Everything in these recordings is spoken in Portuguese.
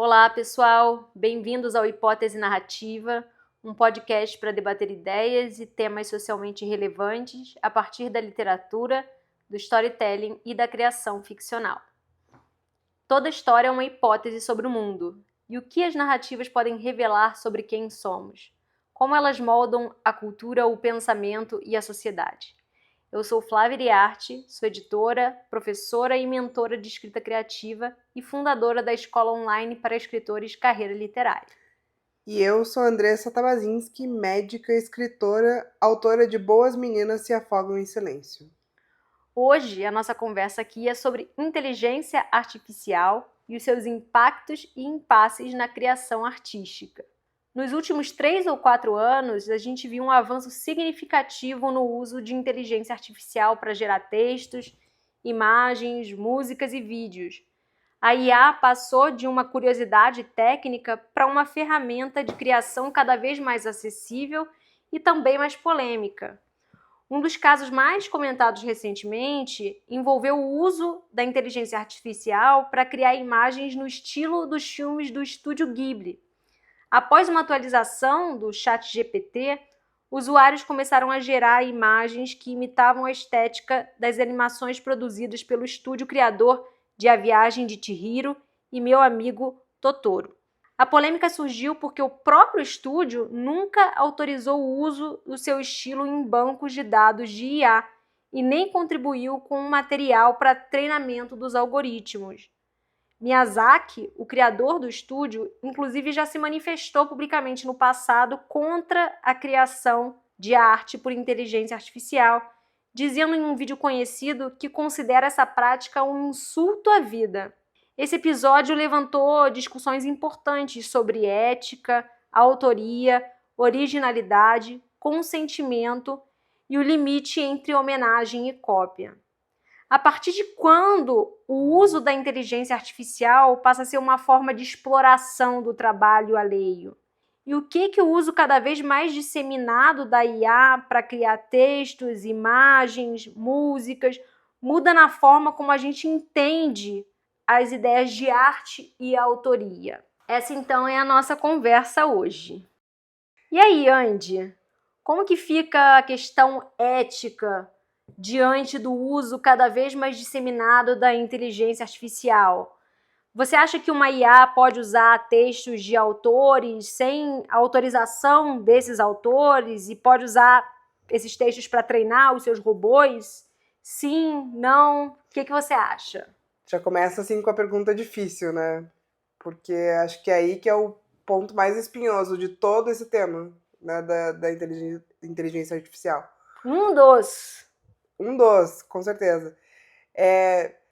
Olá, pessoal! Bem-vindos ao Hipótese Narrativa, um podcast para debater ideias e temas socialmente relevantes a partir da literatura, do storytelling e da criação ficcional. Toda história é uma hipótese sobre o mundo e o que as narrativas podem revelar sobre quem somos, como elas moldam a cultura, o pensamento e a sociedade. Eu sou Flávia Iriarte, sou editora, professora e mentora de escrita criativa e fundadora da Escola Online para Escritores Carreira Literária. E eu sou Andressa Tabazinski, médica, escritora, autora de Boas Meninas se Afogam em Silêncio. Hoje a nossa conversa aqui é sobre inteligência artificial e os seus impactos e impasses na criação artística. Nos últimos 3 ou 4 anos, a gente viu um avanço significativo no uso de inteligência artificial para gerar textos, imagens, músicas e vídeos. A IA passou de uma curiosidade técnica para uma ferramenta de criação cada vez mais acessível e também mais polêmica. Um dos casos mais comentados recentemente envolveu o uso da inteligência artificial para criar imagens no estilo dos filmes do estúdio Ghibli. Após uma atualização do ChatGPT, usuários começaram a gerar imagens que imitavam a estética das animações produzidas pelo estúdio criador de A Viagem de Chihiro e Meu Amigo Totoro. A polêmica surgiu porque o próprio estúdio nunca autorizou o uso do seu estilo em bancos de dados de IA e nem contribuiu com material para treinamento dos algoritmos. Miyazaki, o criador do estúdio, inclusive já se manifestou publicamente no passado contra a criação de arte por inteligência artificial, dizendo em um vídeo conhecido que considera essa prática um insulto à vida. Esse episódio levantou discussões importantes sobre ética, autoria, originalidade, consentimento e o limite entre homenagem e cópia. A partir de quando o uso da inteligência artificial passa a ser uma forma de exploração do trabalho alheio? E o que o uso cada vez mais disseminado da IA para criar textos, imagens, músicas, muda na forma como a gente entende as ideias de arte e autoria? Essa, então, é a nossa conversa hoje. E aí, Andy, como que fica a questão ética diante do uso cada vez mais disseminado da inteligência artificial? Você acha que uma IA pode usar textos de autores sem autorização desses autores e pode usar esses textos para treinar os seus robôs? Sim? Não? O que você acha? Já começa assim com a pergunta difícil, né? Porque acho que é aí que é o ponto mais espinhoso de todo esse tema, né, da inteligência artificial. Um dos, Com certeza.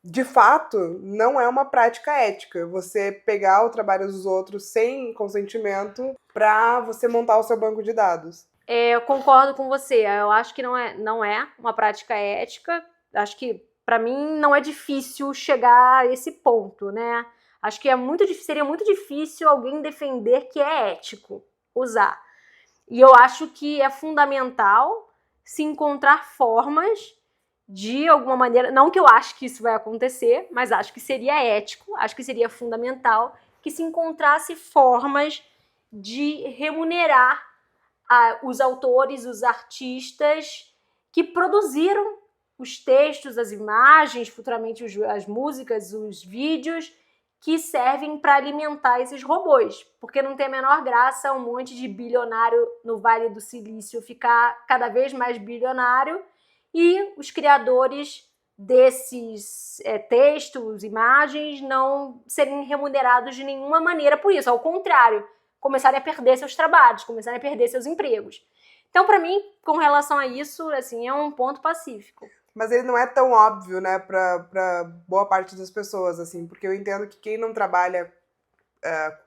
De fato, não é uma prática ética você pegar o trabalho dos outros sem consentimento para você montar o seu banco de dados. Eu concordo com você. Eu acho que não é uma prática ética. Acho que, para mim, não é difícil chegar a esse ponto, né? Acho que seria muito difícil alguém defender que é ético usar. E eu acho que é fundamental se encontrar formas de alguma maneira, não que eu acho que isso vai acontecer, mas acho que seria ético, acho que seria fundamental que se encontrasse formas de remunerar os autores, os artistas que produziram os textos, as imagens, futuramente as músicas, os vídeos que servem para alimentar esses robôs, porque não tem a menor graça um monte de bilionário no Vale do Silício ficar cada vez mais bilionário e os criadores desses textos, imagens, não serem remunerados de nenhuma maneira por isso. Ao contrário, começarem a perder seus trabalhos, começarem a perder seus empregos. Então, para mim, com relação a isso, assim, é um ponto pacífico. Mas ele não é tão óbvio, né, pra boa parte das pessoas, assim, porque eu entendo que quem não trabalha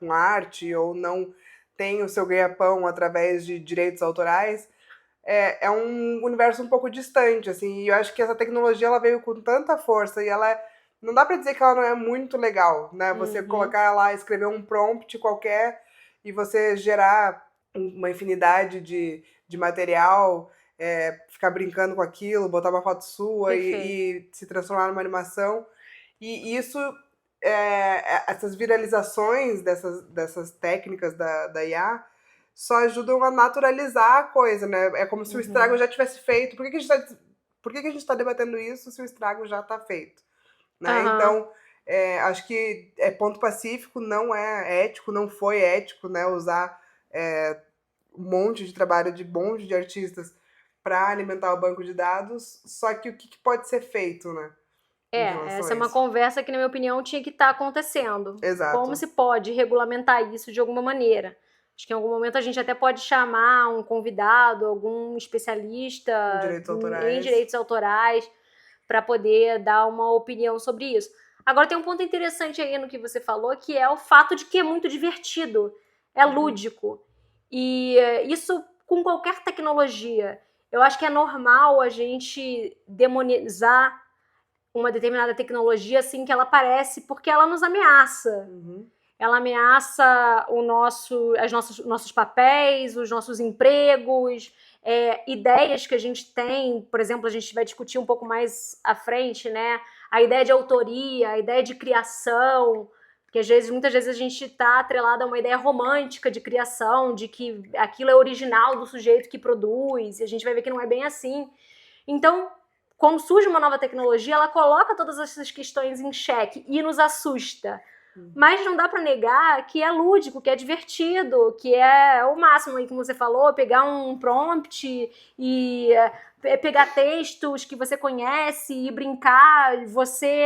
com arte ou não tem o seu ganha-pão através de direitos autorais, é um universo um pouco distante, assim, e eu acho que essa tecnologia, ela veio com tanta força e ela não dá pra dizer que ela não é muito legal, né, você colocar lá, escrever um prompt qualquer e você gerar uma infinidade de material, ficar brincando com aquilo, botar uma foto sua e se transformar numa animação. E isso essas viralizações dessas técnicas da IA só ajudam a naturalizar a coisa, né? É como se o estrago já tivesse feito. Por que a gente tá debatendo isso se o estrago já tá feito? Né? Então, acho que é ponto pacífico, não é ético, não foi ético, né? Usar um monte de trabalho de monte de artistas para alimentar o banco de dados, só que o que pode ser feito, né? Essa é uma conversa que, na minha opinião, tinha que estar acontecendo. Exato. Como se pode regulamentar isso de alguma maneira? Acho que em algum momento a gente até pode chamar um convidado, algum especialista em direitos autorais, para poder dar uma opinião sobre isso. Agora tem um ponto interessante aí no que você falou, que é o fato de que é muito divertido, é lúdico. E isso com qualquer tecnologia. Eu acho que é normal a gente demonizar uma determinada tecnologia assim que ela aparece, porque ela nos ameaça. Ela ameaça nossos papéis, os nossos empregos, ideias que a gente tem. Por exemplo, a gente vai discutir um pouco mais à frente, né? A ideia de autoria, a ideia de criação, porque muitas vezes a gente está atrelado a uma ideia romântica de criação, de que aquilo é original do sujeito que produz, e a gente vai ver que não é bem assim. Então, quando surge uma nova tecnologia, ela coloca todas essas questões em xeque e nos assusta. Mas não dá para negar que é lúdico, que é divertido, que é o máximo aí, como você falou, pegar um prompt e pegar textos que você conhece e brincar, você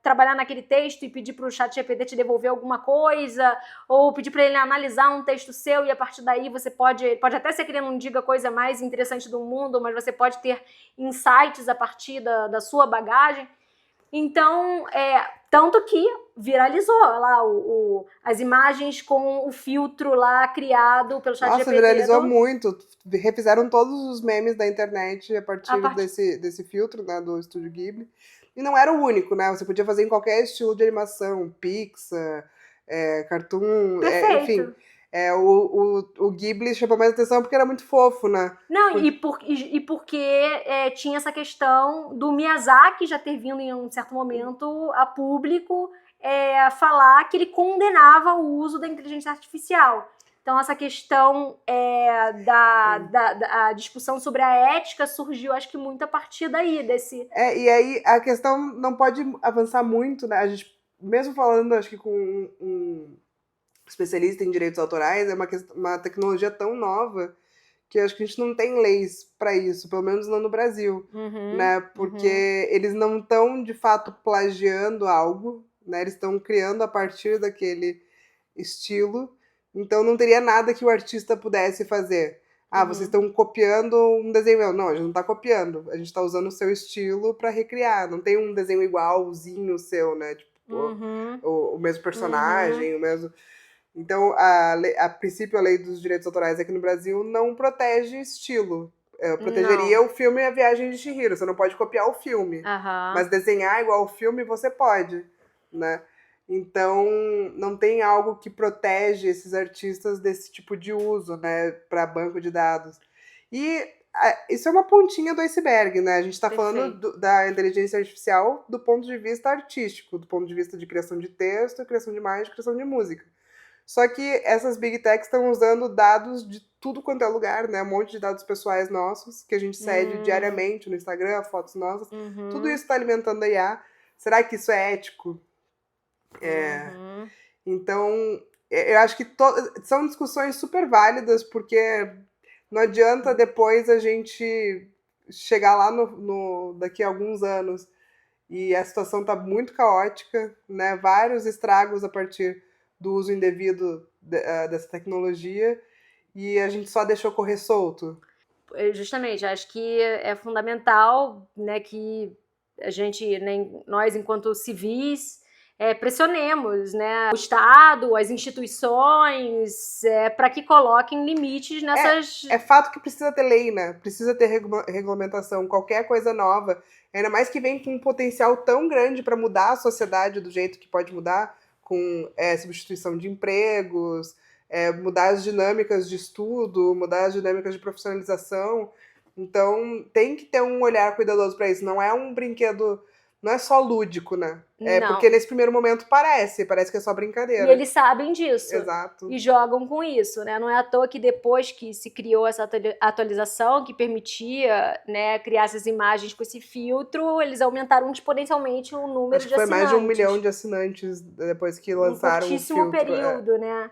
trabalhar naquele texto e pedir para o ChatGPT te devolver alguma coisa, ou pedir para ele analisar um texto seu e a partir daí você pode até ser que ele não diga a coisa mais interessante do mundo, mas você pode ter insights a partir da sua bagagem. Então, tanto que viralizou lá as imagens com o filtro lá criado pelo ChatGPT. Nossa, viralizou muito. Refizeram todos os memes da internet a partir desse filtro, né, do Estúdio Ghibli. E não era o único, né? Você podia fazer em qualquer estilo de animação, Pixar, Cartoon, enfim. O Ghibli chamou mais atenção porque era muito fofo, né? Não, e porque tinha essa questão do Miyazaki já ter vindo em um certo momento a público falar que ele condenava o uso da inteligência artificial. Então, essa questão da discussão sobre a ética surgiu, acho que muito a partir daí, e aí a questão não pode avançar muito, né? A gente, mesmo falando, acho que com um especialista em direitos autorais, é uma tecnologia tão nova que acho que a gente não tem leis para isso, pelo menos não no Brasil, né? Porque eles não estão, de fato, plagiando algo, né? Eles estão criando a partir daquele estilo, então não teria nada que o artista pudesse fazer. Vocês estão copiando um desenho. Não, a gente não está copiando, a gente está usando o seu estilo para recriar, não tem um desenho igualzinho o seu, né? Tipo, o mesmo personagem, o mesmo... Então, a princípio, a lei dos direitos autorais aqui no Brasil não protege estilo. Protegeria o filme A Viagem de Chihiro. Você não pode copiar o filme. Mas desenhar igual o filme, você pode, né? Então, não tem algo que protege esses artistas desse tipo de uso, né? Para banco de dados. E isso é uma pontinha do iceberg, né? A gente está falando da inteligência artificial do ponto de vista artístico, do ponto de vista de criação de texto, criação de imagem, criação de música. Só que essas big techs estão usando dados de tudo quanto é lugar, né? Um monte de dados pessoais nossos, que a gente segue diariamente no Instagram, fotos nossas. Tudo isso está alimentando a IA. Será que isso é ético? Então, eu acho que são discussões super válidas, porque não adianta depois a gente chegar lá daqui a alguns anos e a situação está muito caótica, né? Vários estragos a partir do uso indevido dessa tecnologia, e a gente só deixou correr solto. Justamente, acho que é fundamental, né, que a gente, nós enquanto civis, pressionemos, né, o Estado, as instituições, para que coloquem limites nessas... É fato que precisa ter lei, né? Precisa ter regulamentação. Qualquer coisa nova, ainda mais que vem com um potencial tão grande para mudar a sociedade do jeito que pode mudar, com substituição de empregos, mudar as dinâmicas de estudo, mudar as dinâmicas de profissionalização. Então, tem que ter um olhar cuidadoso para isso. Não é um brinquedo não é só lúdico, né? Não. Porque nesse primeiro momento parece que é só E brincadeira. eles sabem disso. Exato. E jogam com isso, né? Não é à toa que depois que se criou essa atualização que permitia, né, criar essas imagens com esse filtro, eles aumentaram exponencialmente o número Acho que de foi assinantes. mais de 1 milhão de assinantes depois que lançaram o filtro. Um curtíssimo período, né?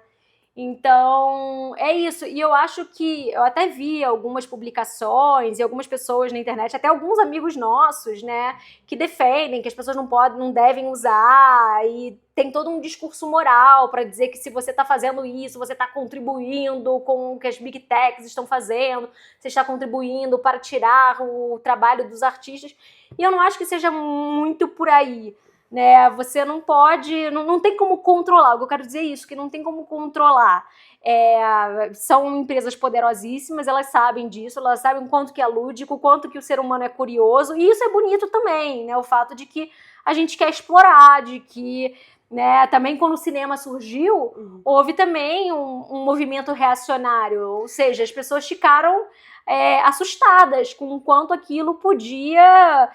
Então, é isso. E eu acho que eu até vi algumas publicações e algumas pessoas na internet, até alguns amigos nossos, né, que defendem que as pessoas não devem usar, e tem todo um discurso moral para dizer que se você está fazendo isso, você está contribuindo com o que as big techs estão fazendo, você está contribuindo para tirar o trabalho dos artistas. E eu não acho que seja muito por aí. Né, você não pode, não tem como controlar, o que eu quero dizer é isso, que não tem como controlar. São empresas poderosíssimas, elas sabem disso, elas sabem o quanto que é lúdico, o quanto que o ser humano é curioso, e isso é bonito também, né, o fato de que a gente quer explorar, de que, né, também quando o cinema surgiu, houve também um movimento reacionário, ou seja, as pessoas ficaram assustadas com o quanto aquilo podia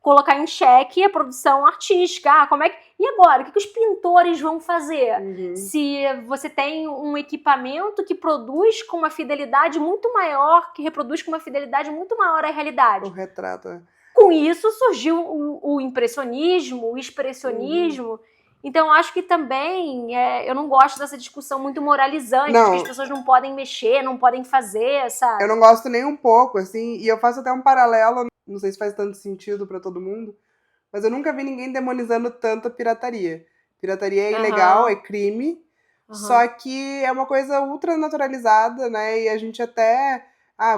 colocar em xeque a produção artística. E agora? O que os pintores vão fazer? Se você tem um equipamento que produz com uma fidelidade muito maior, que reproduz com uma fidelidade muito maior à realidade. O retrato. Com isso surgiu o impressionismo, o expressionismo. Então, acho que também, eu não gosto dessa discussão muito moralizante, de que as pessoas não podem mexer, não podem fazer, sabe? Eu não gosto nem um pouco, assim, e eu faço até um paralelo, não sei se faz tanto sentido pra todo mundo, mas eu nunca vi ninguém demonizando tanto a pirataria. Pirataria é ilegal, é crime, só que é uma coisa ultra naturalizada, né, e a gente até...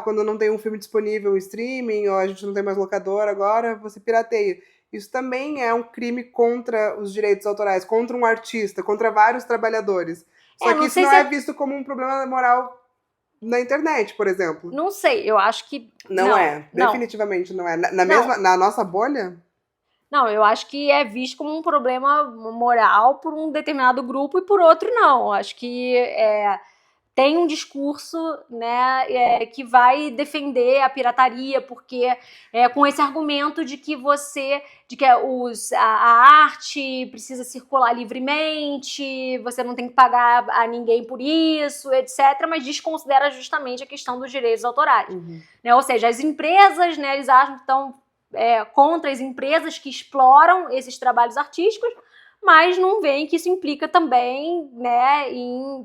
quando não tem um filme disponível em streaming, ou a gente não tem mais locador agora, você pirateia. Isso também é um crime contra os direitos autorais, contra um artista, contra vários trabalhadores. Só que isso não é visto como um problema moral na internet, por exemplo. Não sei, eu acho que... Não é, definitivamente não é. Na nossa bolha? Não, eu acho que é visto como um problema moral por um determinado grupo e por outro não. Eu acho que tem um discurso, né, que vai defender a pirataria, porque com esse argumento de que a arte precisa circular livremente, você não tem que pagar a ninguém por isso, etc., mas desconsidera justamente a questão dos direitos autorais. Né? Ou seja, as empresas, né, eles acham que estão contra as empresas que exploram esses trabalhos artísticos, mas não veem que isso implica também, né,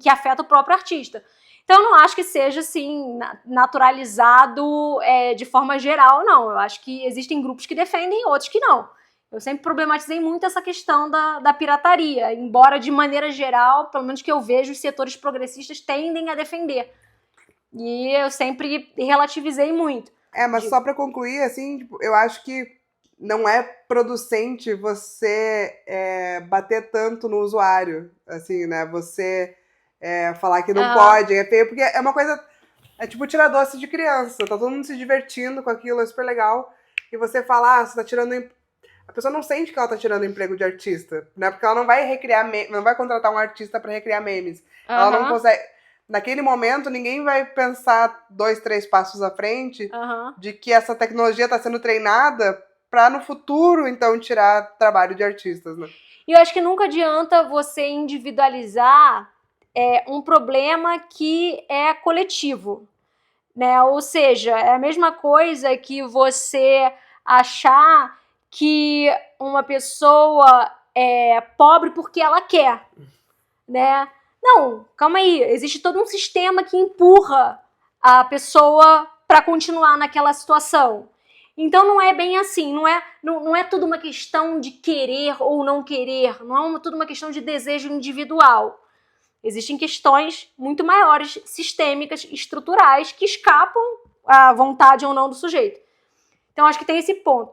que afeta o próprio artista. Então, eu não acho que seja, assim, naturalizado de forma geral, não. Eu acho que existem grupos que defendem, outros que não. Eu sempre problematizei muito essa questão da pirataria, embora, de maneira geral, pelo menos que eu vejo, os setores progressistas tendem a defender. E eu sempre relativizei muito. Mas só pra concluir, assim, tipo, eu acho que não é producente você bater tanto no usuário, assim, né? Você falar que não pode, é feio, porque é uma coisa... É tipo tirar doce de criança, tá todo mundo se divertindo com aquilo, é super legal. E você fala, você tá tirando... A pessoa não sente que ela tá tirando o emprego de artista, né? Porque ela não vai não vai contratar um artista pra recriar memes. Ela não consegue... Naquele momento, ninguém vai pensar 2, 3 passos à frente de que essa tecnologia tá sendo treinada pra no futuro, então, tirar trabalho de artistas, né? E eu acho que nunca adianta você individualizar um problema que é coletivo, né? Ou seja, é a mesma coisa que você achar que uma pessoa é pobre porque ela quer, né? Não, calma aí, existe todo um sistema que empurra a pessoa para continuar naquela situação. Então não é bem assim, não é tudo uma questão de querer ou não querer, não é tudo uma questão de desejo individual. Existem questões muito maiores, sistêmicas, estruturais, que escapam à vontade ou não do sujeito. Então acho que tem esse ponto.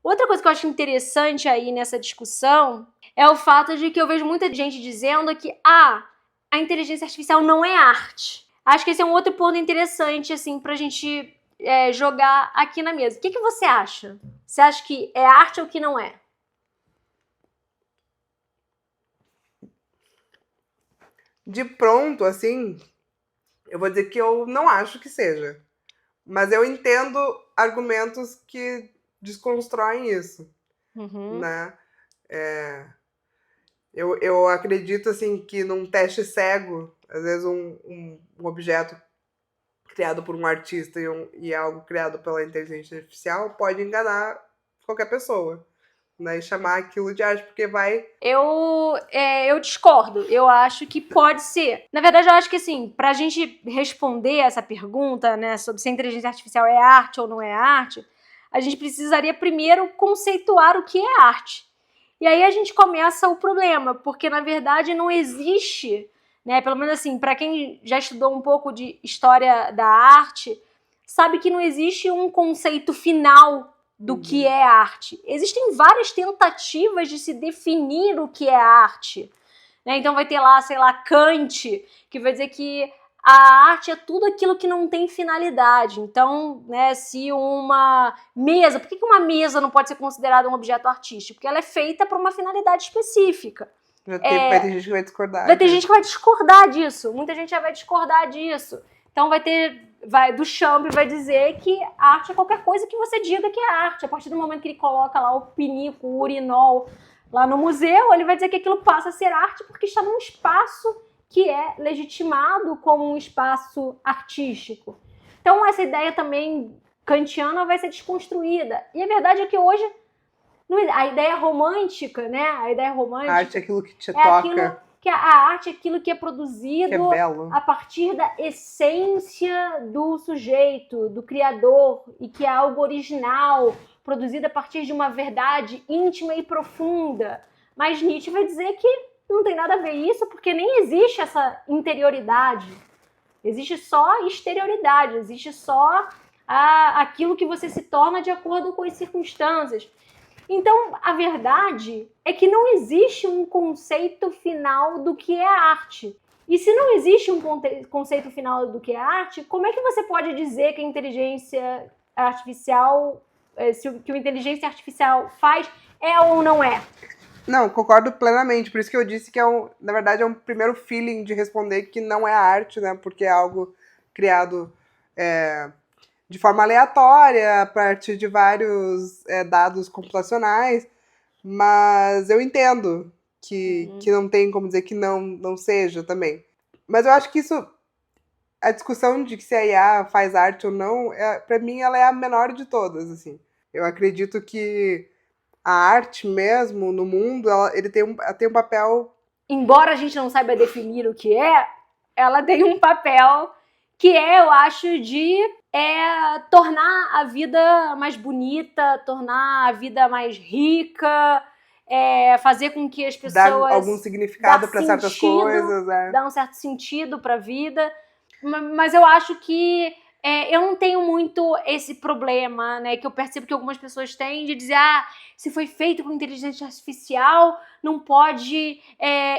Outra coisa que eu acho interessante aí nessa discussão é o fato de que eu vejo muita gente dizendo que a inteligência artificial não é arte. Acho que esse é um outro ponto interessante, assim, pra gente jogar aqui na mesa. O que você acha? Você acha que é arte ou que não é? De pronto, assim, eu vou dizer que eu não acho que seja. Mas eu entendo argumentos que desconstroem isso, Uhum. né? Eu acredito, assim, que num teste cego, às vezes um objeto criado por um artista e algo criado pela inteligência artificial pode enganar qualquer pessoa, né? E chamar aquilo de arte, porque vai... Eu discordo. Eu acho que pode ser. Na verdade, eu acho que, assim, pra gente responder essa pergunta, né, sobre se a inteligência artificial é arte ou não é arte, a gente precisaria primeiro conceituar o que é arte. E aí a gente começa o problema, porque, na verdade, não existe, né, pelo menos assim, pra quem já estudou um pouco de história da arte, sabe que não existe um conceito final do que é arte. Existem várias tentativas de se definir o que é arte, né? Então vai ter lá, sei lá, Kant, que vai dizer que a arte é tudo aquilo que não tem finalidade. Então, né, se uma mesa... Por que uma mesa não pode ser considerada um objeto artístico? Porque ela é feita para uma finalidade específica. Vai ter gente que vai discordar. Vai ter gente que vai discordar disso. Muita gente já vai discordar disso. Então do Champ vai dizer que arte é qualquer coisa que você diga que é arte. A partir do momento que ele coloca lá o pinico, o urinol lá no museu, ele vai dizer que aquilo passa a ser arte porque está num espaço que é legitimado como um espaço artístico. Então essa ideia também kantiana vai ser desconstruída. E a verdade é que hoje a ideia romântica, né? A arte é aquilo que te toca. A arte é aquilo que é produzido que é belo. A partir da essência do sujeito, do criador, e que é algo original, produzido a partir de uma verdade íntima e profunda. Mas Nietzsche vai dizer que não tem nada a ver isso, porque nem existe essa interioridade. Existe só exterioridade, existe só aquilo que você se torna de acordo com as circunstâncias. Então, a verdade é que não existe um conceito final do que é arte. E se não existe um conceito final do que é arte, como é que você pode dizer que a inteligência artificial, que o inteligência artificial faz, é ou não é? Não, concordo plenamente. Por isso que eu disse que na verdade é um primeiro feeling de responder que não é arte, né? Porque é algo criado de forma aleatória, a partir de vários dados computacionais, mas eu entendo que não tem como dizer que não seja também. Mas eu acho que a discussão de que se a IA faz arte ou não, pra mim ela é a menor de todas, assim. Eu acredito que a arte mesmo, no mundo, ele tem um papel... Embora a gente não saiba definir o que é, ela tem um papel que eu acho, de tornar a vida mais bonita, tornar a vida mais rica, fazer com que as pessoas... Dar algum significado para certas coisas. Dar um certo sentido para a vida. Mas eu acho que eu não tenho muito esse problema, né, que eu percebo que algumas pessoas têm, de dizer, se foi feito com inteligência artificial, não pode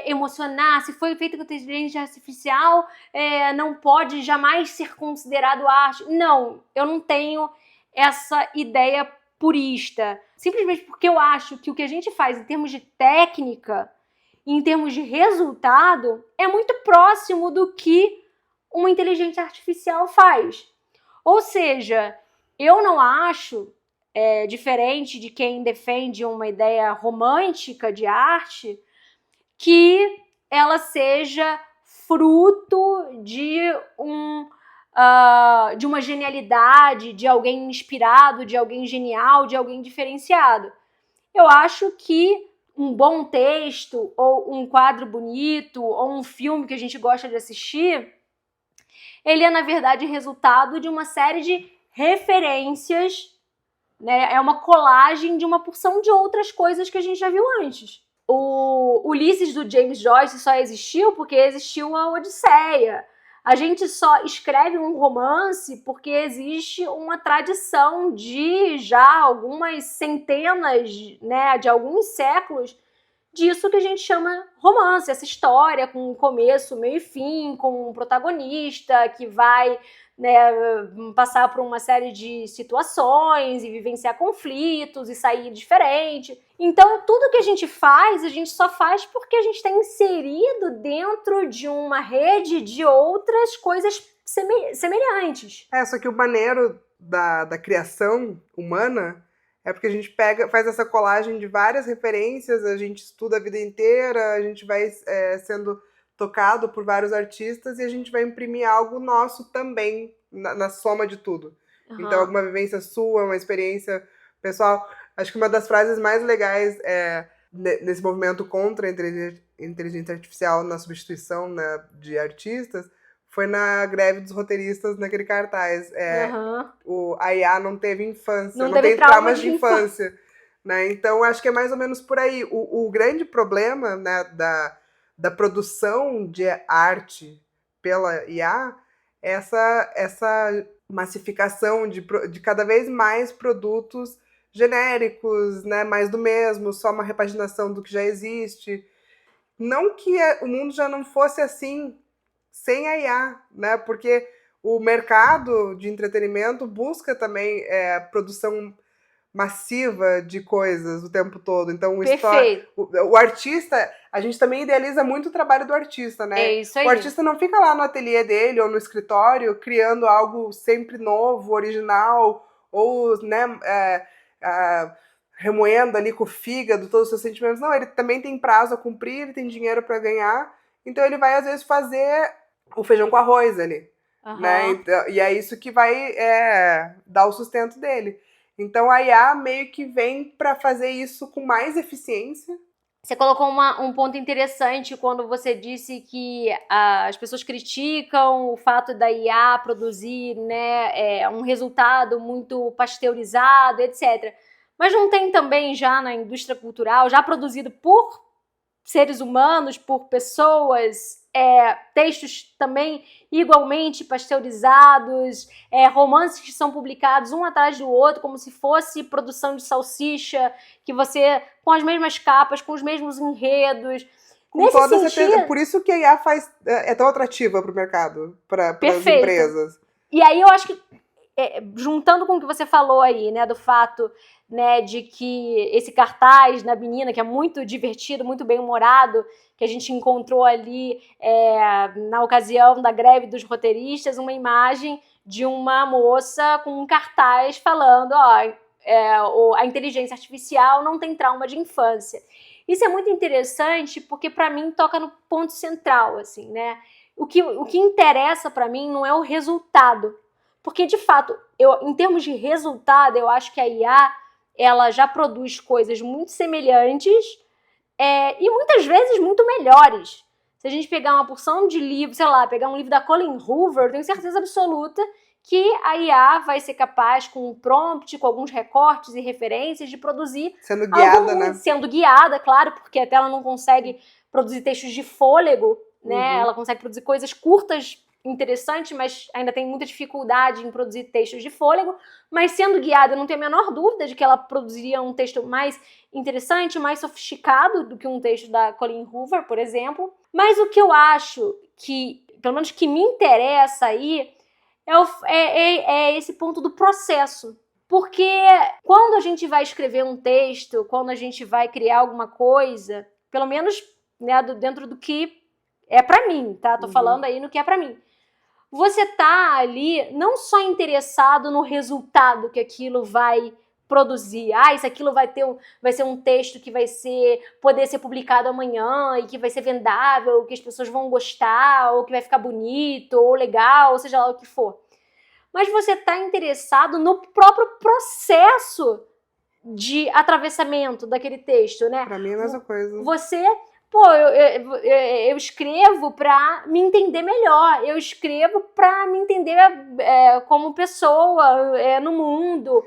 emocionar. Se foi feito com inteligência artificial, não pode jamais ser considerado arte. Não, eu não tenho essa ideia purista. Simplesmente porque eu acho que o que a gente faz em termos de técnica, em termos de resultado, é muito próximo do que uma inteligência artificial faz. Ou seja, eu não acho, diferente de quem defende uma ideia romântica de arte, que ela seja fruto de uma genialidade, de alguém inspirado, de alguém genial, de alguém diferenciado. Eu acho que um bom texto, ou um quadro bonito, ou um filme que a gente gosta de assistir, ele é, na verdade, resultado de uma série de referências, né? É uma colagem de uma porção de outras coisas que a gente já viu antes. O Ulisses, do James Joyce, só existiu porque existiu a Odisseia. A gente só escreve um romance porque existe uma tradição de já algumas centenas, né, de alguns séculos, disso que a gente chama romance, essa história com começo, meio e fim, com um protagonista que vai, né, passar por uma série de situações e vivenciar conflitos e sair diferente. Então, tudo que a gente só faz porque a gente está inserido dentro de uma rede de outras coisas semelhantes. Só que o maneiro da criação humana É porque a gente faz essa colagem de várias referências, a gente estuda a vida inteira, a gente vai sendo tocado por vários artistas e a gente vai imprimir algo nosso também na soma de tudo. Então, alguma vivência sua, uma experiência pessoal. Acho que uma das frases mais legais nesse movimento contra a inteligência artificial na substituição, né, de artistas foi na greve dos roteiristas, naquele cartaz. A IA não teve infância, não tem traumas de infância. Né? Então, acho que é mais ou menos por aí. O grande problema, né, da produção de arte pela IA é essa massificação de cada vez mais produtos genéricos, né, mais do mesmo, só uma repaginação do que já existe. Não que o mundo já não fosse assim sem a IA, né? Porque o mercado de entretenimento busca também produção massiva de coisas o tempo todo. Então, o artista, a gente também idealiza muito o trabalho do artista, né? É isso aí. O artista não fica lá no ateliê dele ou no escritório criando algo sempre novo, original, ou, né, remoendo ali com o fígado todos os seus sentimentos. Não, ele também tem prazo a cumprir, ele tem dinheiro para ganhar, então ele vai, às vezes, fazer o feijão com arroz ali. Né? Então, e é isso que vai dar o sustento dele. Então a IA meio que vem para fazer isso com mais eficiência. Você colocou um ponto interessante quando você disse que as pessoas criticam o fato da IA produzir, né, um resultado muito pasteurizado, etc. Mas não tem também já na indústria cultural, já produzido por seres humanos, por pessoas, textos também igualmente pasteurizados, romances que são publicados um atrás do outro, como se fosse produção de salsicha, que você, com as mesmas capas, com os mesmos enredos. Com toda certeza. Por isso que a IA é tão atrativa para o mercado, para as empresas. E aí eu acho que, juntando com o que você falou aí, né, do fato, né, de que esse cartaz da menina, que é muito divertido, muito bem-humorado, que a gente encontrou ali na ocasião da greve dos roteiristas, uma imagem de uma moça com um cartaz falando, a inteligência artificial não tem trauma de infância. Isso é muito interessante porque, para mim, toca no ponto central, assim, né? O que interessa para mim não é o resultado, porque, de fato, em termos de resultado, eu acho que a IA ela já produz coisas muito semelhantes e muitas vezes muito melhores. Se a gente pegar uma porção de livros, sei lá, pegar um livro da Colleen Hoover, eu tenho certeza absoluta que a IA vai ser capaz, com um prompt, com alguns recortes e referências, de produzir... Sendo guiada, né? Sendo guiada, claro, porque até ela não consegue produzir textos de fôlego, né? Ela consegue produzir coisas curtas, interessantes, mas ainda tem muita dificuldade em produzir textos de fôlego, mas sendo guiada, eu não tenho a menor dúvida de que ela produziria um texto mais interessante, mais sofisticado do que um texto da Colleen Hoover, por exemplo. Mas o que eu acho que, pelo menos que me interessa aí, é esse ponto do processo. Porque quando a gente vai escrever um texto, quando a gente vai criar alguma coisa, pelo menos, né, dentro do que é pra mim, tá? Tô falando aí no que é pra mim. Você tá ali não só interessado no resultado que aquilo vai produzir. Isso aquilo vai ser um texto que vai poder ser publicado amanhã e que vai ser vendável, que as pessoas vão gostar, ou que vai ficar bonito, ou legal, ou seja lá o que for. Mas você tá interessado no próprio processo de atravessamento daquele texto, né? Pra mim é a mesma coisa. Você... eu escrevo para me entender melhor, eu escrevo para me entender como pessoa no mundo,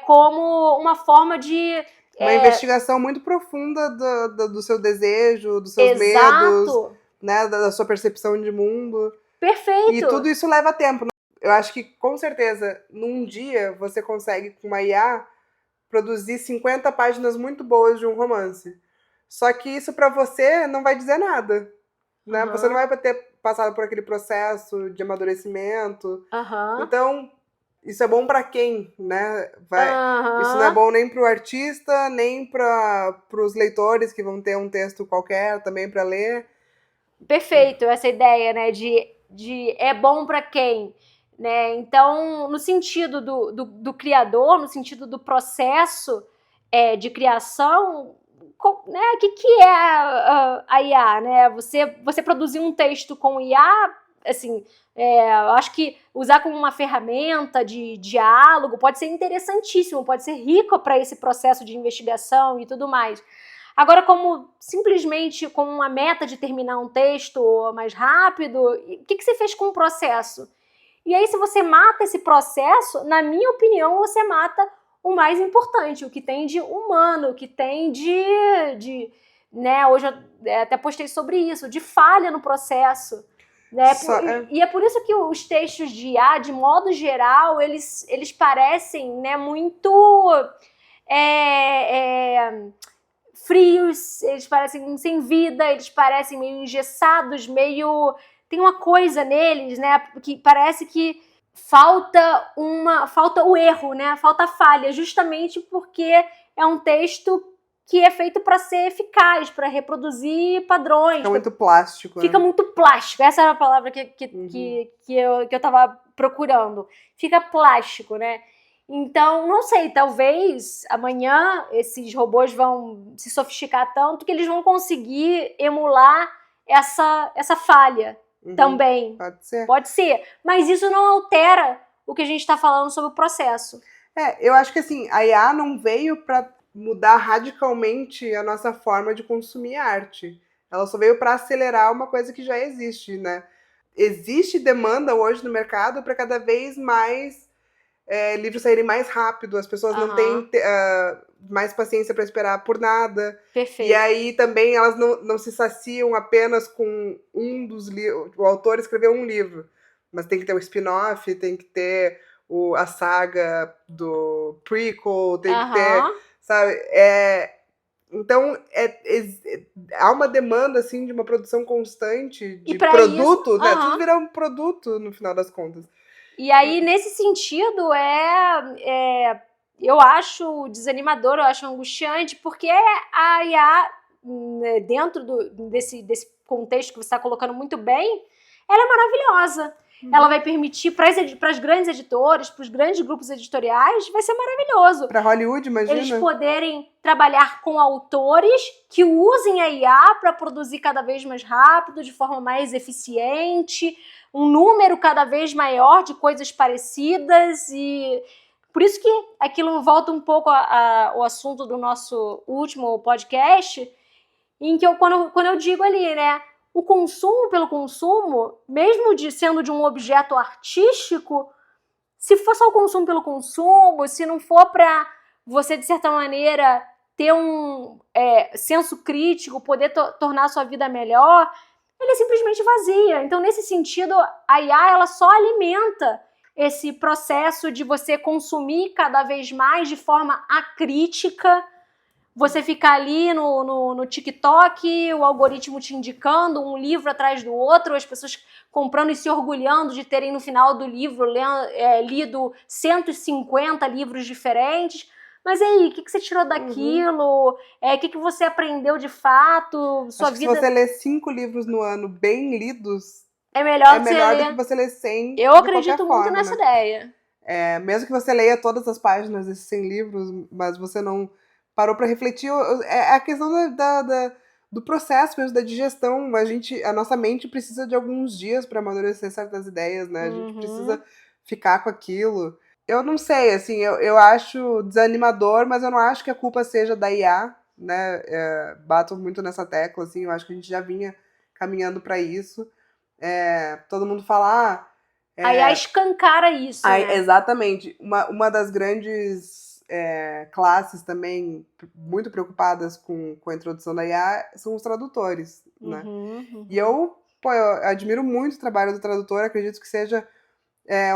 como uma forma de... Uma investigação muito profunda do seu desejo, dos seus medos, né, da sua percepção de mundo. Perfeito! E tudo isso leva tempo. Eu acho que, com certeza, num dia você consegue, com uma IA, produzir 50 páginas muito boas de um romance. Só que isso pra você não vai dizer nada, né? Você não vai ter passado por aquele processo de amadurecimento. Então, isso é bom pra quem, né? Isso não é bom nem pro artista, nem pros leitores que vão ter um texto qualquer também pra ler. Perfeito, essa ideia, né? De é bom pra quem? né? Então, no sentido do criador, no sentido do processo de criação, né? O que é a IA, né? Você produzir um texto com IA, assim, eu acho que usar como uma ferramenta de diálogo pode ser interessantíssimo, pode ser rico para esse processo de investigação e tudo mais. Agora, como simplesmente com uma meta de terminar um texto mais rápido, o que você fez com o processo? E aí, se você mata esse processo, na minha opinião, você mata o mais importante, o que tem de humano, o que tem né, hoje eu até postei sobre isso, de falha no processo. Né? E é por isso que os textos de IA, de modo geral, eles parecem, né, muito frios, eles parecem sem vida, eles parecem meio engessados, meio... Tem uma coisa neles, né, que parece que falta o erro, né, falta a falha, justamente porque é um texto que é feito para ser eficaz, para reproduzir padrões. Fica muito plástico. Fica muito plástico, essa era a palavra que eu tava procurando. Fica plástico, né? Então, não sei, talvez amanhã esses robôs vão se sofisticar tanto que eles vão conseguir emular essa falha também. Pode ser. Pode ser, mas isso não altera o que a gente está falando sobre o processo. Eu acho que assim, a IA não veio para mudar radicalmente a nossa forma de consumir arte. Ela só veio para acelerar uma coisa que já existe, né? Existe demanda hoje no mercado para cada vez mais livros saírem mais rápido, as pessoas não têm mais paciência para esperar por nada. Perfeito. E aí também elas não se saciam apenas com um dos livros. O autor escreveu um livro, mas tem que ter o spin-off, tem que ter a saga do prequel, tem que ter, sabe? Então, há uma demanda, assim, de uma produção constante de produto, né? Tudo vira um produto, no final das contas. E aí, nesse sentido, eu acho desanimador, eu acho angustiante, porque a IA, dentro desse contexto que você está colocando muito bem, ela é maravilhosa. Ela vai permitir para as grandes editoras, para os grandes grupos editoriais, vai ser maravilhoso. Para Hollywood, imagina. Eles poderem trabalhar com autores que usem a IA para produzir cada vez mais rápido, de forma mais eficiente, um número cada vez maior de coisas parecidas. E por isso que aquilo volta um pouco ao assunto do nosso último podcast, em que quando eu digo ali, né, o consumo pelo consumo, mesmo sendo de um objeto artístico, se for só o consumo pelo consumo, se não for para você, de certa maneira, ter um senso crítico, poder tornar a sua vida melhor, ele é simplesmente vazia. Então, nesse sentido, a IA ela só alimenta esse processo de você consumir cada vez mais de forma acrítica, você ficar ali no TikTok, o algoritmo te indicando um livro atrás do outro, as pessoas comprando e se orgulhando de terem no final do livro lido 150 livros diferentes. Mas aí, o que você tirou daquilo? O que você aprendeu de fato? Sua vida... Se você ler 5 livros no ano bem lidos, é melhor do que você ler 100. Eu acredito muito nessa ideia. Mesmo que você leia todas as páginas desses 100 livros, mas você não parou para refletir, a questão do processo mesmo, da digestão. A nossa mente precisa de alguns dias para amadurecer certas ideias, né? A gente precisa ficar com aquilo. Eu não sei, assim, eu acho desanimador, mas eu não acho que a culpa seja da IA, né? Bato muito nessa tecla, assim, eu acho que a gente já vinha caminhando para isso. Todo mundo fala... a IA escancara isso, né? Exatamente. Uma das grandes classes também muito preocupadas com a introdução da IA são os tradutores, né? E eu admiro muito o trabalho do tradutor, acredito que seja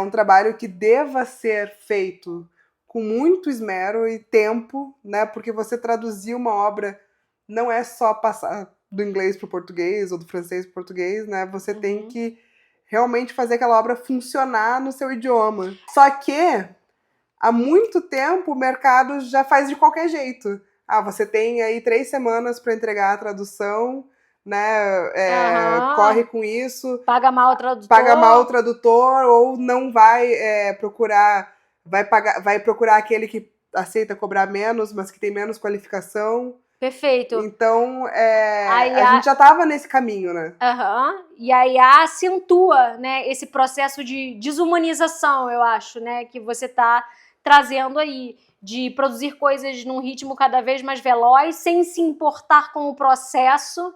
um trabalho que deva ser feito com muito esmero e tempo, né? Porque você traduzir uma obra não é só passar do inglês para o português ou do francês para o português, né? Você tem que realmente fazer aquela obra funcionar no seu idioma. Só que há muito tempo o mercado já faz de qualquer jeito. Você tem aí 3 semanas para entregar a tradução, né? corre com isso, paga mal o tradutor ou não vai procurar, vai procurar aquele que aceita cobrar menos, mas que tem menos qualificação. Perfeito. Então, a gente já estava nesse caminho, né? E a IA acentua, né, esse processo de desumanização, eu acho, né, que você está trazendo aí, de produzir coisas num ritmo cada vez mais veloz, sem se importar com o processo,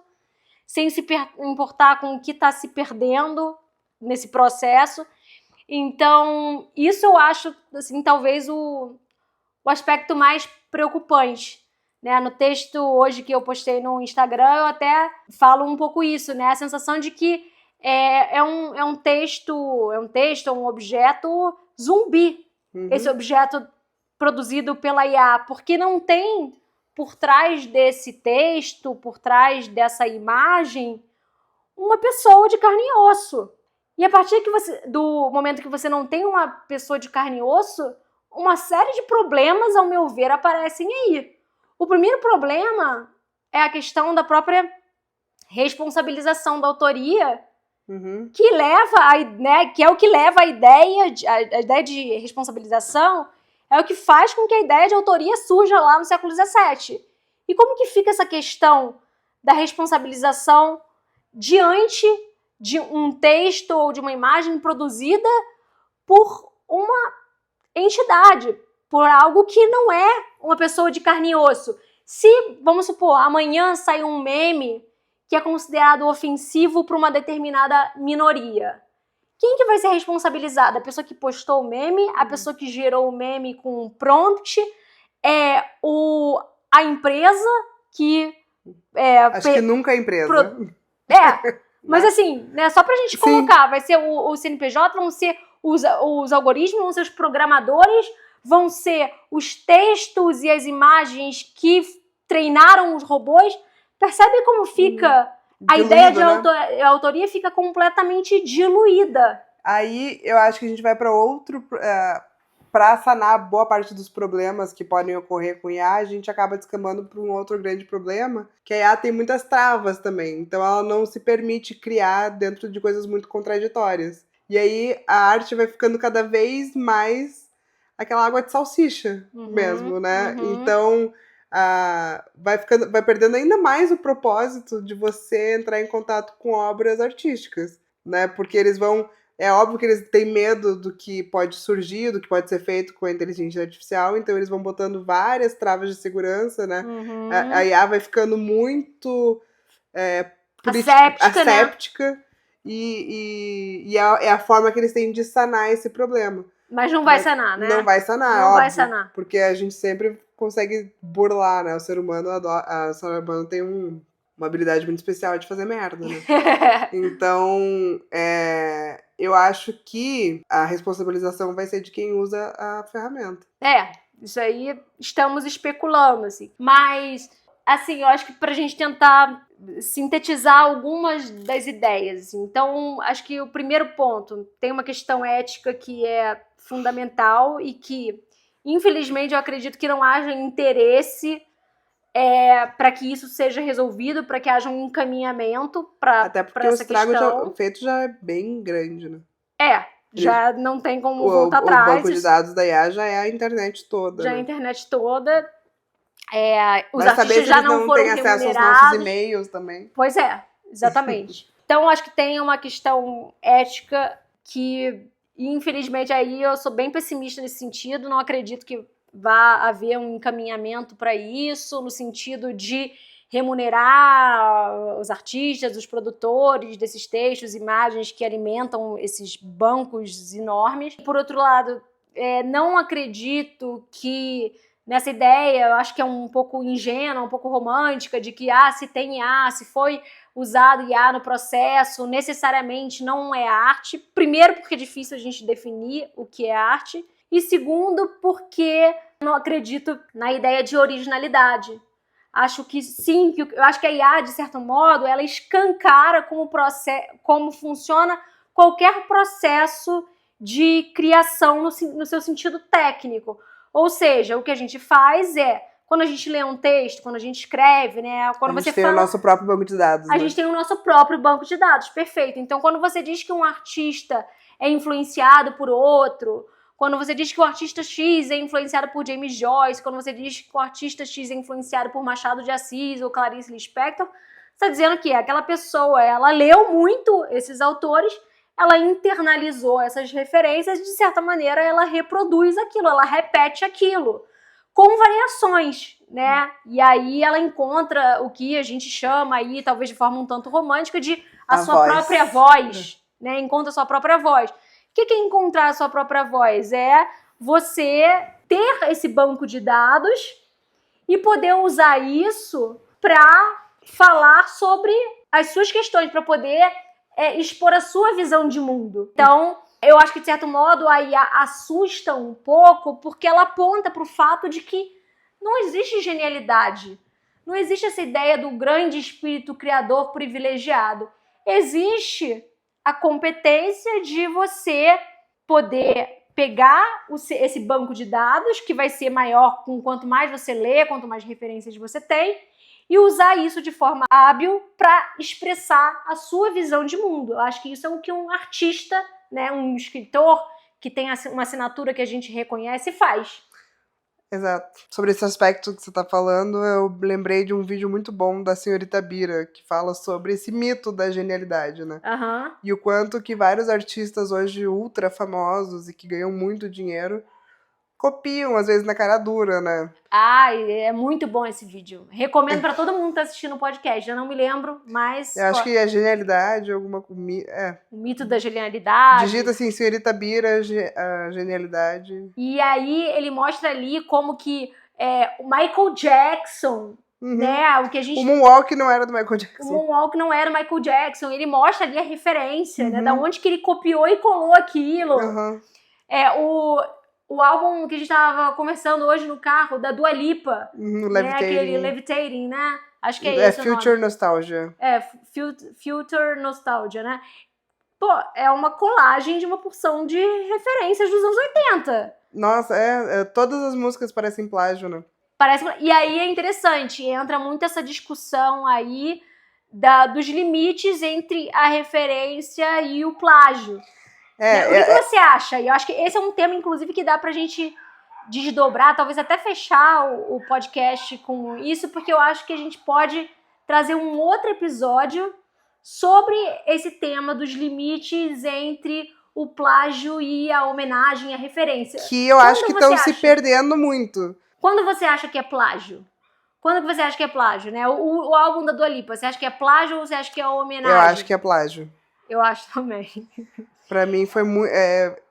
sem se importar com o que está se perdendo nesse processo. Então, isso eu acho, assim, talvez o aspecto mais preocupante, né? No texto hoje que eu postei no Instagram, eu até falo um pouco isso, né? A sensação de que é um texto, um objeto zumbi, esse objeto produzido pela IA, porque não tem por trás desse texto, por trás dessa imagem, uma pessoa de carne e osso. E a partir do momento que você não tem uma pessoa de carne e osso, uma série de problemas, ao meu ver, aparecem aí. O primeiro problema é a questão da própria responsabilização da autoria, que leva né, que é o que leva a ideia de responsabilização, é o que faz com que a ideia de autoria surja lá no século XVII. E como que fica essa questão da responsabilização diante de um texto ou de uma imagem produzida por uma entidade, por algo que não é uma pessoa de carne e osso? Se, vamos supor, amanhã sai um meme que é considerado ofensivo para uma determinada minoria, quem que vai ser responsabilizada? A pessoa que postou o meme, a pessoa que gerou o meme com um prompt, a empresa que... Acho que nunca a empresa. Mas assim, né, só pra gente colocar, vai ser o CNPJ, vão ser os algoritmos, vão ser os programadores, vão ser os textos e as imagens que treinaram os robôs. Percebe como fica... A ideia de autoria fica completamente diluída. Aí eu acho que a gente vai para outro... Para sanar boa parte dos problemas que podem ocorrer com IA, a gente acaba descambando para um outro grande problema, que a IA tem muitas travas também. Então ela não se permite criar dentro de coisas muito contraditórias. E aí a arte vai ficando cada vez mais aquela água de salsicha mesmo, né? Então... vai perdendo ainda mais o propósito de você entrar em contato com obras artísticas, né? Porque eles vão... É óbvio que eles têm medo do que pode surgir, do que pode ser feito com a inteligência artificial, então eles vão botando várias travas de segurança, né? A IA vai ficando muito asséptica, né? E é a forma que eles têm de sanar esse problema. Mas não vai sanar, né? Não vai sanar, não óbvio, vai sanar. Porque a gente sempre consegue burlar, né? O ser humano tem uma habilidade muito especial de fazer merda, né? Então, eu acho que a responsabilização vai ser de quem usa a ferramenta. Isso aí estamos especulando, assim. Mas, assim, eu acho que pra gente tentar sintetizar algumas das ideias, assim. Então, acho que o primeiro ponto, tem uma questão ética que é fundamental e que, infelizmente, eu acredito que não haja interesse para que isso seja resolvido, para que haja um encaminhamento para essa questão. Até porque o estrago feito já é bem grande, né? Já não tem como voltar atrás. O banco de dados da IA já é a internet toda. Já é a internet toda. Os Vai artistas já não foram remunerados. Vai saber se eles não têm acesso aos nossos e-mails também. Pois é, exatamente. Então, acho que tem uma questão ética que, infelizmente, aí eu sou bem pessimista nesse sentido. Não acredito que vá haver um encaminhamento para isso, no sentido de remunerar os artistas, os produtores desses textos, imagens que alimentam esses bancos enormes. Por outro lado, não acredito que nessa ideia, eu acho que é um pouco ingênua, um pouco romântica, de que se tem IA, se foi usado IA no processo, necessariamente não é arte. Primeiro, porque é difícil a gente definir o que é arte. E segundo, porque não acredito na ideia de originalidade. Acho que sim, eu acho que a IA, de certo modo, ela escancara como funciona qualquer processo de criação no seu sentido técnico. Ou seja, o que a gente faz é quando a gente lê um texto, quando a gente escreve, né? Quando a gente você tem fala, o nosso próprio banco de dados, a né? gente tem o nosso próprio banco de dados, perfeito. Então, quando você diz que um artista é influenciado por outro, quando você diz que o artista X é influenciado por James Joyce, quando você diz que o artista X é influenciado por Machado de Assis ou Clarice Lispector, você está dizendo que aquela pessoa, ela leu muito esses autores, ela internalizou essas referências, de certa maneira ela reproduz aquilo, ela repete aquilo, com variações, né? E aí ela encontra o que a gente chama aí, talvez de forma um tanto romântica, de a sua voz. própria voz, né? Encontra a sua própria voz. O que é encontrar a sua própria voz? É você ter esse banco de dados e poder usar isso para falar sobre as suas questões, para poder expor a sua visão de mundo. Então, eu acho que, de certo modo, a IA assusta um pouco porque ela aponta para o fato de que não existe genialidade. Não existe essa ideia do grande espírito criador privilegiado. Existe a competência de você poder pegar esse banco de dados, que vai ser maior com quanto mais você lê, quanto mais referências você tem, e usar isso de forma hábil para expressar a sua visão de mundo. Eu acho que isso é o que um artista, né, um escritor que tem uma assinatura que a gente reconhece faz. Exato. Sobre esse aspecto que você está falando, eu lembrei de um vídeo muito bom da senhorita Bira, que fala sobre esse mito da genialidade, né? Uhum. E o quanto que vários artistas hoje ultra famosos e que ganham muito dinheiro copiam, às vezes, na cara dura, né? É muito bom esse vídeo. Recomendo para todo mundo que tá assistindo o podcast. Eu não me lembro, mas... Eu acho que a genialidade, O mito da genialidade. Digita assim, senhorita Bira, a genialidade. E aí ele mostra ali como que o Michael Jackson, né? O que a gente... O Moonwalk não era do Michael Jackson. O Moonwalk não era o Michael Jackson. Ele mostra ali a referência, né? Da onde que ele copiou e colou aquilo. O álbum que a gente tava conversando hoje no carro, da Dua Lipa. Levitating. Aquele Levitating, né? Acho que é esse o nome. Future Nostalgia. Future Nostalgia, né? Pô, é uma colagem de uma porção de referências dos anos 80. Nossa, todas as músicas parecem plágio, né? E aí é interessante, entra muito essa discussão aí dos limites entre a referência e o plágio. O que você acha? E eu acho que esse é um tema, inclusive, que dá pra gente desdobrar, talvez até fechar o podcast com isso, porque eu acho que a gente pode trazer um outro episódio sobre esse tema dos limites entre o plágio e a homenagem, a referência. Que eu acho que estão se perdendo muito. Quando você acha que é plágio? Quando você acha que é plágio, né? O álbum da Dua Lipa, você acha que é plágio ou você acha que é homenagem? Eu acho que é plágio. Eu acho também. Pra mim foi muito...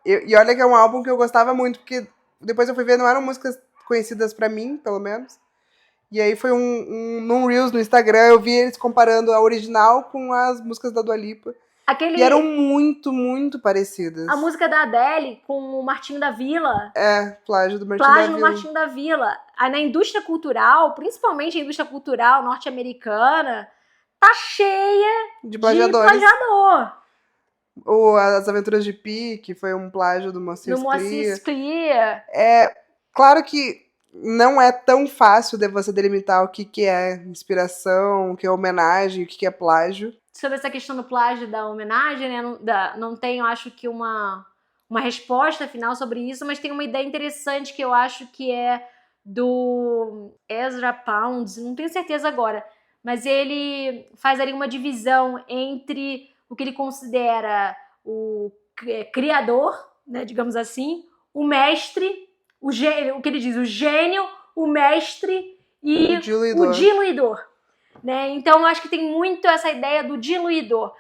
E olha que é um álbum que eu gostava muito, porque depois eu fui ver, não eram músicas conhecidas pra mim, pelo menos. E aí foi num Reels no Instagram, eu vi eles comparando a original com as músicas da Dua Lipa. E eram muito, muito parecidas. A música da Adele com o Martinho da Vila. Plágio do Martinho da Vila. Plágio no Martinho da Vila. Na indústria cultural, principalmente a indústria cultural norte-americana, tá cheia de plagiadores. Plagiador. Ou As Aventuras de Pi, que foi um plágio do Moacir Sclia. Claro que não é tão fácil de você delimitar o que é inspiração, o que é homenagem, o que é plágio. Sobre essa questão do plágio da homenagem, né? Não tenho, acho que, uma resposta final sobre isso, mas tem uma ideia interessante que eu acho que é do Ezra Pound, não tenho certeza agora, mas ele faz ali uma divisão entre o que ele considera o criador, né, digamos assim, o mestre, o gênio, o que ele diz, o gênio, o mestre e o diluidor. Né? Então, eu acho que tem muito essa ideia do diluidor.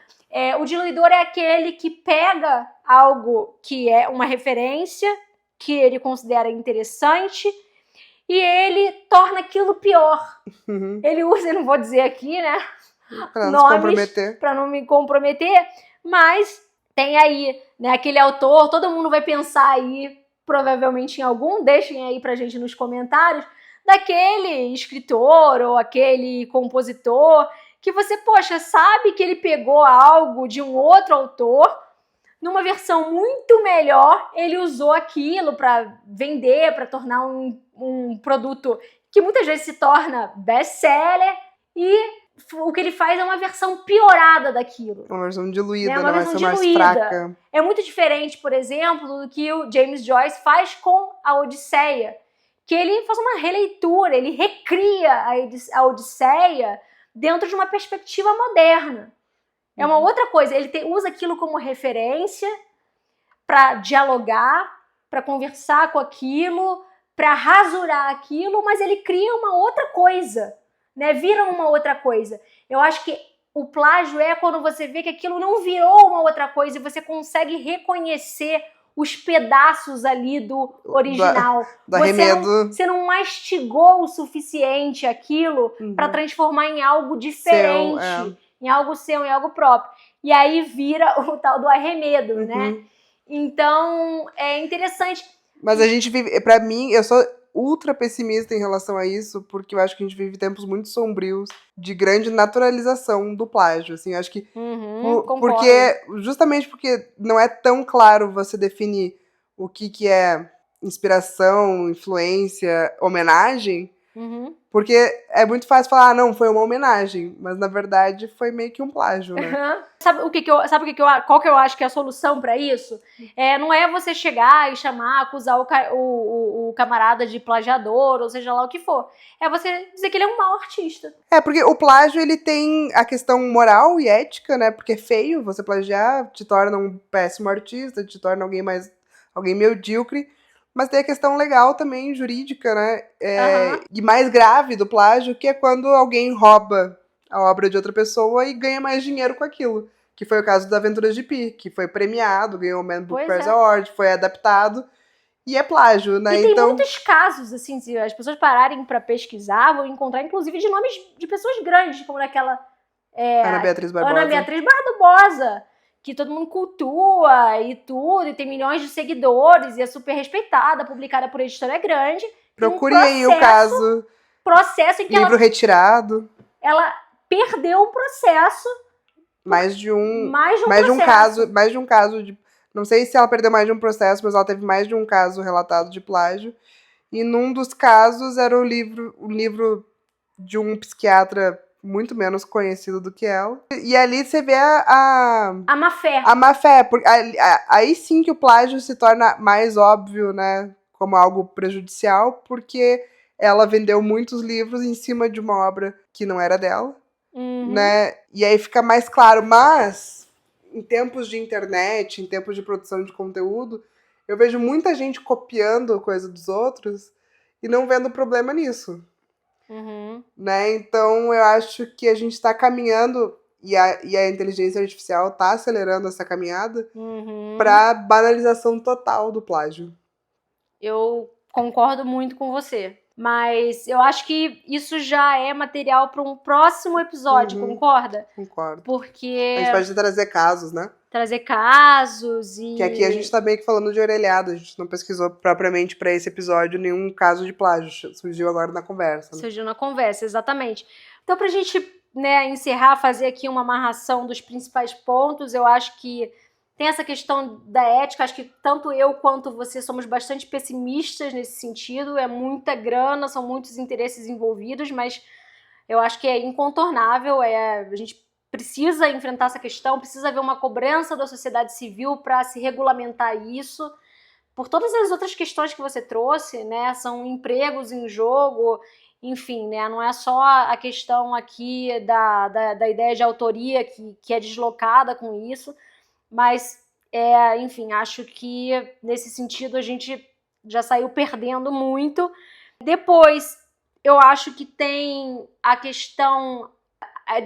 O diluidor é aquele que pega algo que é uma referência, que ele considera interessante, e ele torna aquilo pior. Ele usa, eu não vou dizer aqui, né? Para não me comprometer, mas tem aí, né, aquele autor, todo mundo vai pensar aí, provavelmente em algum, deixem aí pra gente nos comentários, daquele escritor ou aquele compositor que você, poxa, sabe que ele pegou algo de um outro autor, numa versão muito melhor, ele usou aquilo para vender, para tornar um produto que muitas vezes se torna best-seller e o que ele faz é uma versão piorada daquilo. Uma versão diluída, né? Uma vai versão ser mais diluída. fraca. É muito diferente, por exemplo, do que o James Joyce faz com a Odisseia, que ele faz uma releitura, ele recria a Odisseia dentro de uma perspectiva moderna. É uma outra coisa, ele usa aquilo como referência para dialogar, para conversar com aquilo, para rasurar aquilo, mas ele cria uma outra coisa, né? Vira uma outra coisa. Eu acho que o plágio é quando você vê que aquilo não virou uma outra coisa e você consegue reconhecer os pedaços ali do original. Do arremedo. Você não mastigou o suficiente aquilo para transformar em algo diferente, em algo seu, em algo próprio. E aí vira o tal do arremedo, né? Então, é interessante. Mas a gente vive, pra mim, eu sou ultra pessimista em relação a isso, porque eu acho que a gente vive tempos muito sombrios de grande naturalização do plágio, assim, eu acho que justamente porque não é tão claro você definir o que é inspiração, influência, homenagem, porque é muito fácil falar, não, foi uma homenagem, mas na verdade foi meio que um plágio, né? Qual que eu acho que é a solução pra isso? Não é você chegar e acusar o camarada de plagiador, ou seja lá o que for. É você dizer que ele é um mau artista. Porque o plágio, ele tem a questão moral e ética, né? Porque é feio você plagiar, te torna um péssimo artista, te torna alguém medíocre. Mas tem a questão legal também, jurídica, né? E mais grave do plágio, que é quando alguém rouba a obra de outra pessoa e ganha mais dinheiro com aquilo. Que foi o caso da Aventuras de Pi, que foi premiado, ganhou o Man Book Prize Award, foi adaptado. E é plágio, né? E tem muitos casos, assim, se as pessoas pararem pra pesquisar, vão encontrar, inclusive, de nomes de pessoas grandes, como naquela... Ana Beatriz Barbosa, que todo mundo cultua e tudo, e tem milhões de seguidores, e é super respeitada, publicada por editora grande. Procure aí o caso. Processo em que livro retirado. Ela perdeu um processo. Mais de um caso de... Não sei se ela perdeu mais de um processo, mas ela teve mais de um caso relatado de plágio. E num dos casos era o livro de um psiquiatra muito menos conhecido do que ela. E ali você vê a má fé. A má fé. Porque aí sim que o plágio se torna mais óbvio, né? Como algo prejudicial, porque ela vendeu muitos livros em cima de uma obra que não era dela. Né? E aí fica mais claro. Mas, em tempos de internet, em tempos de produção de conteúdo, eu vejo muita gente copiando coisa dos outros e não vendo problema nisso. Né? Então, eu acho que a gente está caminhando, e a inteligência artificial está acelerando essa caminhada para banalização total do plágio. Eu concordo muito com você. Mas eu acho que isso já é material para um próximo episódio, concorda? Concordo. Porque... A gente pode trazer casos, né? Trazer casos e... Que aqui a gente tá meio que falando de orelhada, a gente não pesquisou propriamente para esse episódio nenhum caso de plágio, surgiu agora na conversa. Né? Surgiu na conversa, exatamente. Então, pra gente, né, encerrar, fazer aqui uma amarração dos principais pontos, eu acho que tem essa questão da ética, acho que tanto eu quanto você somos bastante pessimistas nesse sentido, é muita grana, são muitos interesses envolvidos, mas eu acho que é incontornável, a gente precisa enfrentar essa questão, precisa haver uma cobrança da sociedade civil para se regulamentar isso, por todas as outras questões que você trouxe, né, são empregos em jogo, enfim, né, não é só a questão aqui da ideia de autoria que é deslocada com isso, mas, enfim, acho que nesse sentido a gente já saiu perdendo muito. Depois, eu acho que tem a questão,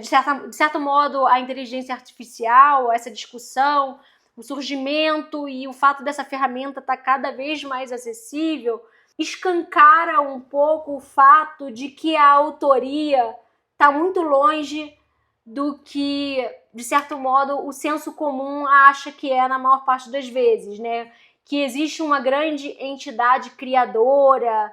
de certo modo, a inteligência artificial, essa discussão, o surgimento e o fato dessa ferramenta estar cada vez mais acessível, escancara um pouco o fato de que a autoria está muito longe do que, de certo modo, o senso comum acha que é na maior parte das vezes, né? Que existe uma grande entidade criadora,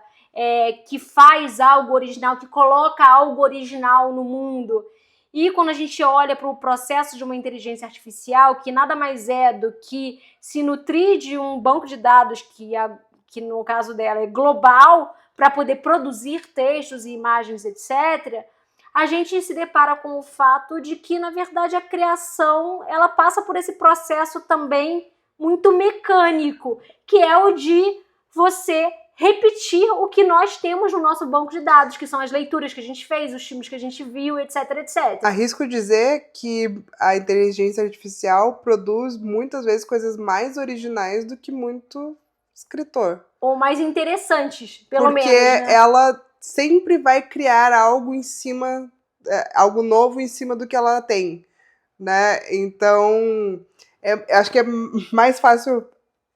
que faz algo original, que coloca algo original no mundo. E quando a gente olha para o processo de uma inteligência artificial, que nada mais é do que se nutrir de um banco de dados que no caso dela é global, para poder produzir textos e imagens, etc., a gente se depara com o fato de que, na verdade, a criação ela passa por esse processo também muito mecânico, que é o de você repetir o que nós temos no nosso banco de dados, que são as leituras que a gente fez, os filmes que a gente viu, etc, etc. Arrisco dizer que a inteligência artificial produz muitas vezes coisas mais originais do que muito escritor. Ou mais interessantes, pelo menos, Porque né? ela sempre vai criar algo em cima, algo novo em cima do que ela tem, né? Então, acho que é mais fácil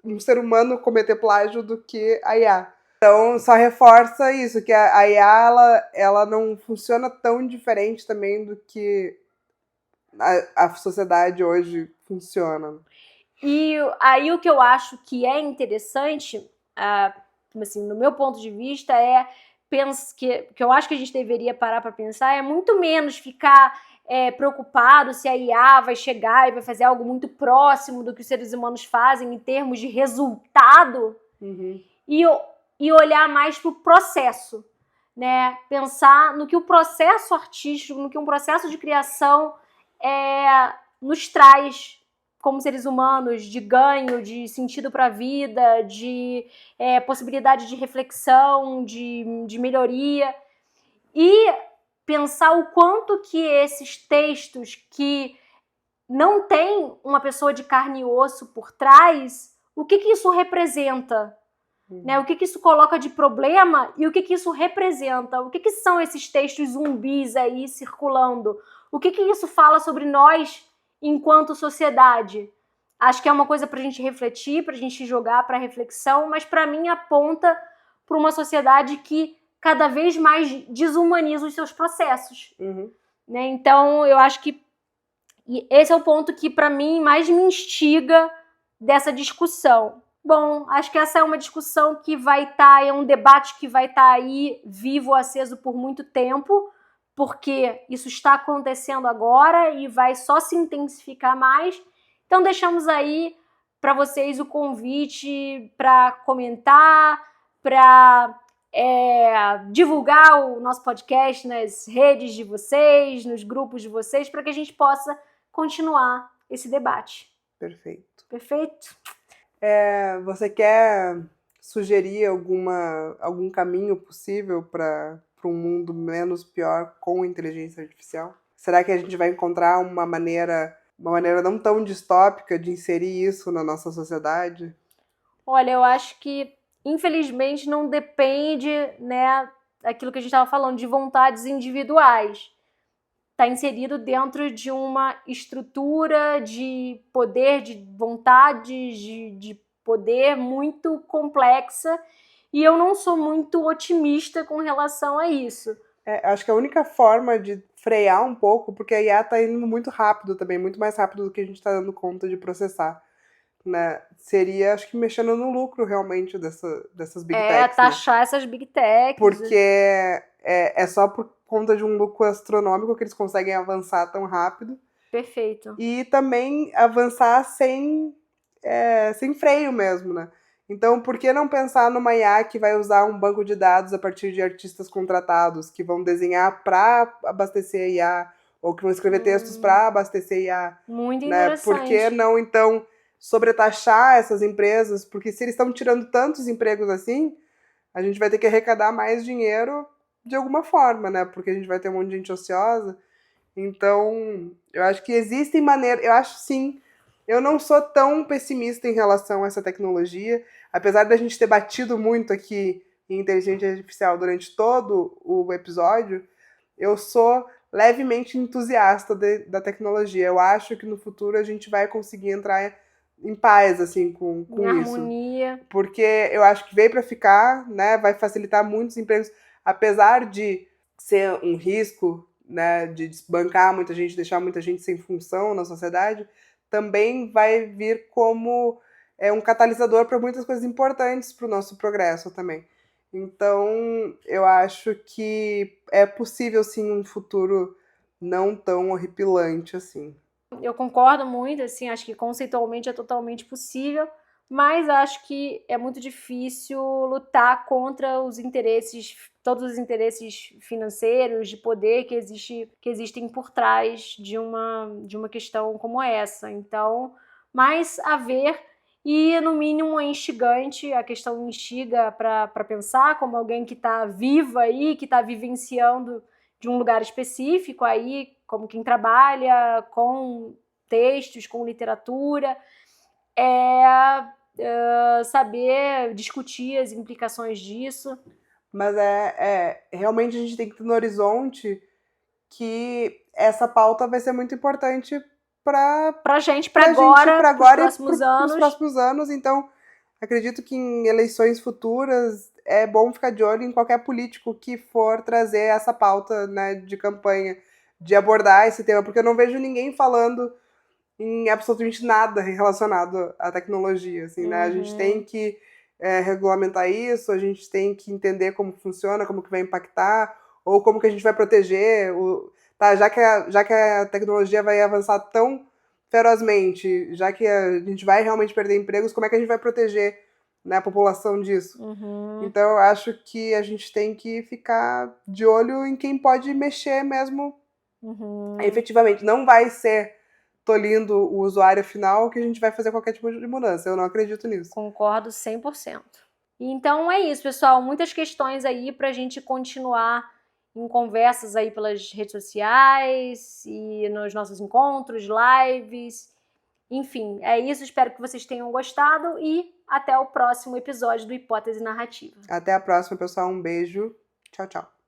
um ser humano cometer plágio do que a IA. Então, só reforça isso, que a IA, ela não funciona tão diferente também do que a sociedade hoje funciona. E aí o que eu acho que é interessante, assim, no meu ponto de vista, que eu acho que a gente deveria parar para pensar, é muito menos ficar preocupado se a IA vai chegar e vai fazer algo muito próximo do que os seres humanos fazem em termos de resultado, e olhar mais para o processo, né? Pensar no que o processo artístico, no que um processo de criação nos traz como seres humanos, de ganho, de sentido para a vida, de possibilidade de reflexão, de melhoria, e pensar o quanto que esses textos que não tem uma pessoa de carne e osso por trás, o que isso representa? Né? O que isso coloca de problema e o que isso representa? O que são esses textos zumbis aí circulando? O que isso fala sobre nós enquanto sociedade? Acho que é uma coisa para a gente refletir, para a gente jogar para reflexão, mas para mim aponta para uma sociedade que cada vez mais desumaniza os seus processos. Né? Então, eu acho que esse é o ponto que, para mim, mais me instiga dessa discussão. Bom, acho que essa é uma discussão que vai estar, é um debate que vai estar aí vivo, aceso por muito tempo, porque isso está acontecendo agora e vai só se intensificar mais. Então, deixamos aí para vocês o convite para comentar, para divulgar o nosso podcast nas redes de vocês, nos grupos de vocês, para que a gente possa continuar esse debate. Perfeito. Perfeito? Você quer sugerir algum caminho possível para um mundo menos pior com inteligência artificial? Será que a gente vai encontrar uma maneira não tão distópica de inserir isso na nossa sociedade? Olha, eu acho que, infelizmente, não depende, né, daquilo que a gente estava falando, de vontades individuais. Está inserido dentro de uma estrutura de poder, de vontade, de poder muito complexa, e eu não sou muito otimista com relação a isso. Acho que a única forma de frear um pouco, porque a IA está indo muito rápido também, muito mais rápido do que a gente está dando conta de processar, né? Seria, acho que, mexendo no lucro realmente dessas Big Techs. Taxar essas Big Techs. Porque é só por conta de um lucro astronômico que eles conseguem avançar tão rápido. Perfeito. E também avançar sem freio mesmo, né? Então, por que não pensar numa IA que vai usar um banco de dados a partir de artistas contratados, que vão desenhar para abastecer a IA, ou que vão escrever textos para abastecer a IA? Muito né? interessante. Por que não, então, sobretaxar essas empresas? Porque se eles estão tirando tantos empregos assim, a gente vai ter que arrecadar mais dinheiro de alguma forma, né? Porque a gente vai ter um monte de gente ociosa. Então, eu acho que existem maneiras... Eu acho, sim, eu não sou tão pessimista em relação a essa tecnologia. Apesar da gente ter batido muito aqui em inteligência artificial durante todo o episódio, eu sou levemente entusiasta da tecnologia. Eu acho que no futuro a gente vai conseguir entrar em paz, assim, com em isso. harmonia. Porque eu acho que veio para ficar, né? Vai facilitar muitos empregos, apesar de ser um risco, né? De desbancar muita gente, deixar muita gente sem função na sociedade, também vai vir como um catalisador para muitas coisas importantes para o nosso progresso também. Então, eu acho que é possível, sim, um futuro não tão horripilante assim. Eu concordo muito, assim, acho que conceitualmente é totalmente possível, mas acho que é muito difícil lutar contra os interesses, todos os interesses financeiros, de poder que existem por trás de uma questão como essa. Então, mais a ver, e no mínimo é instigante, a questão instiga para pensar como alguém que está viva aí, que está vivenciando de um lugar específico aí, como quem trabalha com textos, com literatura, saber discutir as implicações disso. Mas realmente a gente tem que ter no horizonte que essa pauta vai ser muito importante pra gente, para agora, pros próximos anos. Pros próximos anos. Então, acredito que em eleições futuras é bom ficar de olho em qualquer político que for trazer essa pauta, né, de campanha, de abordar esse tema, porque eu não vejo ninguém falando em absolutamente nada relacionado à tecnologia, assim, né? A gente tem que regulamentar isso, a gente tem que entender como funciona, como que vai impactar, ou como que a gente vai proteger, já que a tecnologia vai avançar tão ferozmente, já que a gente vai realmente perder empregos, como é que a gente vai proteger, né, a população disso? Então, eu acho que a gente tem que ficar de olho em quem pode mexer mesmo efetivamente. Não vai ser tolindo o usuário final que a gente vai fazer qualquer tipo de mudança. Eu não acredito nisso. Concordo 100%. Então é isso, pessoal. Muitas questões aí pra gente continuar em conversas aí pelas redes sociais e nos nossos encontros, lives. Enfim, é isso. Espero que vocês tenham gostado e até o próximo episódio do Hipótese Narrativa. Até a próxima, pessoal. Um beijo. Tchau, tchau.